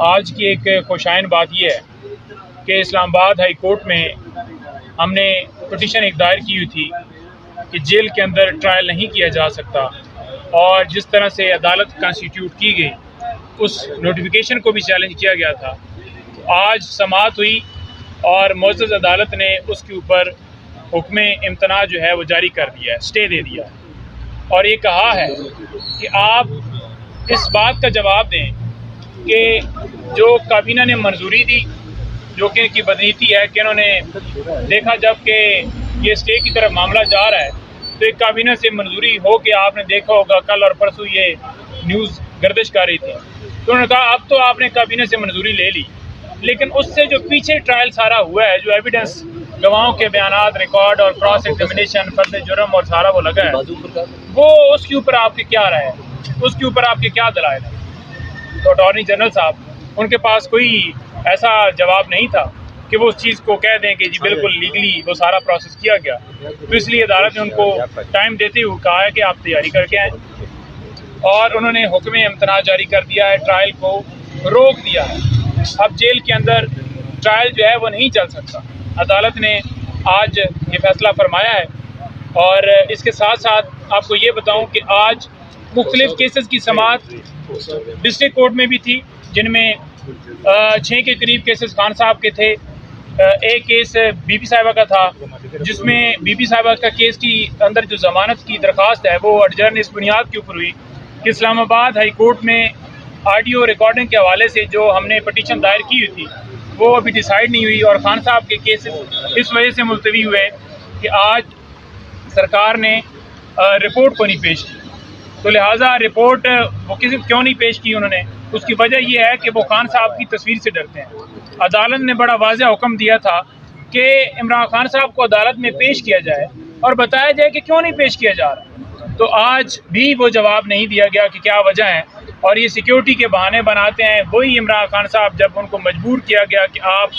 آج کی ایک خوشائن بات یہ ہے کہ اسلام آباد ہائی کورٹ میں ہم نے پٹیشن ایک دائر کی ہوئی تھی کہ جیل کے اندر ٹرائل نہیں کیا جا سکتا، اور جس طرح سے عدالت کانسٹیٹیوٹ کی گئی اس نوٹیفیکیشن کو بھی چیلنج کیا گیا تھا۔ تو آج سماعت ہوئی اور معزز عدالت نے اس کے اوپر حکم امتناع جو ہے وہ جاری کر دیا ہے، اسٹے دے دیا ہے، اور یہ کہا ہے کہ آپ اس بات کا جواب دیں کہ جو کابینہ نے منظوری دی، جو کہ ان کی بدنیتی ہے کہ انہوں نے دیکھا جب کہ یہ اسٹے کی طرف معاملہ جا رہا ہے تو ایک کابینہ سے منظوری ہو کہ آپ نے دیکھا ہوگا کل اور پرسوں یہ نیوز گردش کر رہی تھی، تو انہوں نے کہا اب تو آپ نے کابینہ سے منظوری لے لی، لیکن اس سے جو پیچھے ٹرائل سارا ہوا ہے، جو ایویڈنس گواہوں کے بیانات، ریکارڈ اور کراس ایگزامینیشن، فرد جرم اور سارا وہ لگا ہے، وہ اس کے اوپر آپ کے کیا رائے ہے، اس کے اوپر آپ کے کیا دلائل ہیں؟ تو اٹارنی جنرل صاحب ان کے پاس کوئی ایسا جواب نہیں تھا کہ وہ اس چیز کو کہہ دیں کہ جی بالکل لیگلی وہ سارا پروسیس کیا گیا، تو اس لیے عدالت نے ان کو ٹائم دیتے ہوئے کہا ہے کہ آپ تیاری کر کے آئیں، اور انہوں نے حکم امتناع جاری کر دیا ہے، ٹرائل کو روک دیا ہے۔ اب جیل کے اندر ٹرائل جو ہے وہ نہیں چل سکتا، عدالت نے آج یہ فیصلہ فرمایا ہے۔ اور اس کے ساتھ ساتھ آپ کو یہ بتاؤں کہ آج مختلف کیسز کی سماعت ڈسٹرکٹ کورٹ میں بھی تھی، جن میں 6 کے قریب کیسز خان صاحب کے تھے، ایک کیس بی بی صاحبہ کا تھا، جس میں بی بی صاحبہ کا کیس کی اندر جو ضمانت کی درخواست ہے وہ اڈجرن اس بنیاد کے اوپر ہوئی کہ اسلام آباد ہائی کورٹ میں آڈیو ریکارڈنگ کے حوالے سے جو ہم نے پٹیشن دائر کی ہوئی تھی وہ ابھی ڈیسائیڈ نہیں ہوئی، اور خان صاحب کے کیسز اس وجہ سے ملتوی ہوئے کہ آج سرکار نے رپورٹ کو نہیں پیش کی، تو لہٰذا رپورٹ وہ کیوں نہیں پیش کی انہوں نے، اس کی وجہ یہ ہے کہ وہ خان صاحب کی تصویر سے ڈرتے ہیں۔ عدالت نے بڑا واضح حکم دیا تھا کہ عمران خان صاحب کو عدالت میں پیش کیا جائے اور بتایا جائے کہ کیوں نہیں پیش کیا جا رہا، تو آج بھی وہ جواب نہیں دیا گیا کہ کیا وجہ ہے، اور یہ سیکیورٹی کے بہانے بناتے ہیں وہی عمران خان صاحب جب ان کو مجبور کیا گیا کہ آپ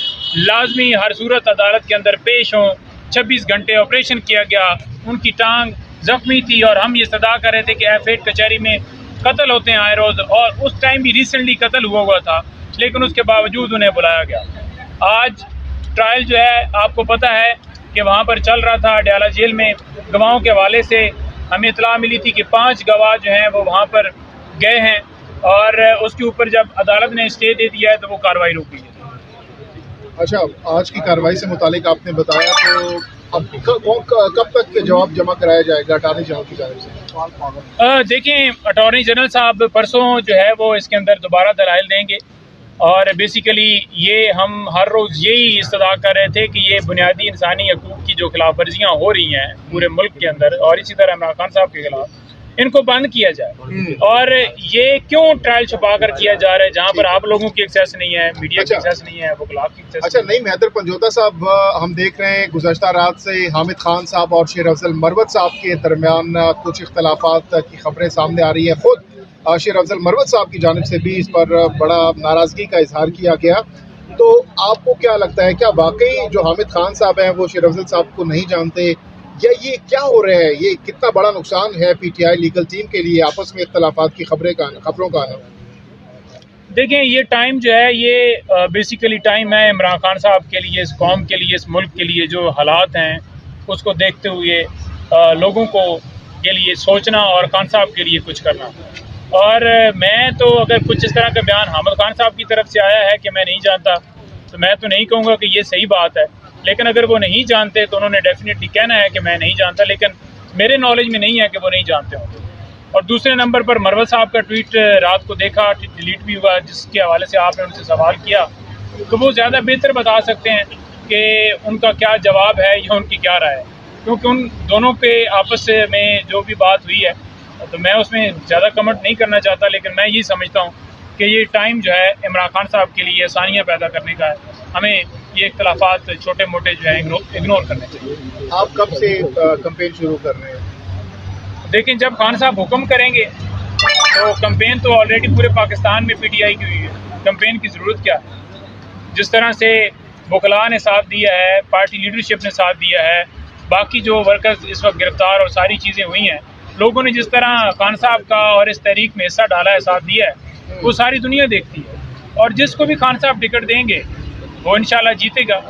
لازمی ہر صورت عدالت کے اندر پیش ہوں، 26 گھنٹے آپریشن کیا گیا، ان کی ٹانگ زخمی تھی اور ہم یہ صدا کر رہے تھے کہ F8 کچہری میں قتل ہوتے ہیں آئے روز، اور اس ٹائم بھی ریسنٹلی قتل ہوا تھا، لیکن اس کے باوجود انہیں بلایا گیا۔ آج ٹرائل جو ہے آپ کو پتہ ہے کہ وہاں پر چل رہا تھا ڈیالہ جیل میں، گواہوں کے حوالے سے ہمیں اطلاع ملی تھی کہ 5 گواہ جو ہیں وہ وہاں پر گئے ہیں، اور اس کے اوپر جب عدالت نے اسٹے دے دیا ہے تو وہ کارروائی روک دی ہے۔ اچھا، آج کی کارروائی سے متعلق آپ نے بتایا، تو اب کب تک جواب جمع کرایا جائے گا اٹارنی جنرل کی جانب سے؟ دیکھیں، اٹارنی جنرل صاحب پرسوں جو ہے وہ اس کے اندر دوبارہ دلائل دیں گے، اور بیسیکلی یہ ہم ہر روز یہی استدعا کر رہے تھے کہ یہ بنیادی انسانی حقوق کی جو خلاف ورزیاں ہو رہی ہیں پورے ملک کے اندر، اور اسی طرح عمران خان صاحب کے خلاف، ان کو بند کیا جائے، اور یہ کیوں ٹرائل چھپا کر کیا جا رہا ہے جہاں پر آپ لوگوں کی ایکسیس نہیں ہے، میڈیا کی ایکسیس نہیں ہے، وکلاء کی ایکسیس اچھا نہیں، حیدر پنجوتا صاحب، ہم دیکھ رہے ہیں گزشتہ رات سے حامد خان صاحب اور شیر افضل مروت صاحب کے درمیان کچھ اختلافات کی خبریں سامنے آ رہی ہیں، خود شیر افضل مروت صاحب کی جانب سے بھی اس پر بڑا ناراضگی کا اظہار کیا گیا، تو آپ کو کیا لگتا ہے، کیا واقعی جو حامد خان صاحب ہیں وہ شیر افضل صاحب کو نہیں جانتے، یا یہ کیا ہو رہا ہے، یہ کتنا بڑا نقصان ہے P T I legal team کے لیے آپس میں اختلافات کی خبروں کا آنا؟ دیکھیں، یہ ٹائم جو ہے یہ بیسیکلی ٹائم ہے عمران خان صاحب کے لیے، اس قوم کے لیے، اس ملک کے لیے جو حالات ہیں اس کو دیکھتے ہوئے لوگوں کو کے لیے سوچنا اور خان صاحب کے لیے کچھ کرنا، اور میں تو اگر کچھ اس طرح کا بیان حامد خان صاحب کی طرف سے آیا ہے کہ میں نہیں جانتا، تو میں تو نہیں کہوں گا کہ یہ صحیح بات ہے، لیکن اگر وہ نہیں جانتے تو انہوں نے ڈیفینیٹلی کہنا ہے کہ میں نہیں جانتا، لیکن میرے نالج میں نہیں ہے کہ وہ نہیں جانتے ہوں گے۔ اور دوسرے نمبر پر مروت صاحب کا ٹویٹ رات کو دیکھا، ڈیلیٹ بھی ہوا، جس کے حوالے سے آپ نے ان سے سوال کیا، تو وہ زیادہ بہتر بتا سکتے ہیں کہ ان کا کیا جواب ہے یا ان کی کیا رائے ہے، کیونکہ ان دونوں کے آپس میں جو بھی بات ہوئی ہے تو میں اس میں زیادہ کمنٹ نہیں کرنا چاہتا، لیکن میں یہ سمجھتا ہوں کہ یہ ٹائم جو ہے عمران خان صاحب کے لیے آسانیاں پیدا کرنے کا ہے، ہمیں یہ اختلافات چھوٹے موٹے جو ہیں اگنور کرنے چاہیے۔ آپ کب سے کمپین شروع کر رہے ہیں؟ دیکھیں، جب خان صاحب حکم کریں گے تو کمپین تو آلریڈی پورے پاکستان میں پی ٹی آئی کی ہوئی ہے، کمپین کی ضرورت کیا ہے؟ جس طرح سے وکلاء نے ساتھ دیا ہے، پارٹی لیڈرشپ نے ساتھ دیا ہے، باقی جو ورکرز اس وقت گرفتار اور ساری چیزیں ہوئی ہیں، لوگوں نے جس طرح خان صاحب کا اور اس تحریک میں حصہ ڈالا ہے، ساتھ دیا ہے، وہ ساری دنیا دیکھتی ہے۔ اور جس کو بھی خان صاحب ٹکٹ دیں گے وہ انشاءاللہ جیتے گا.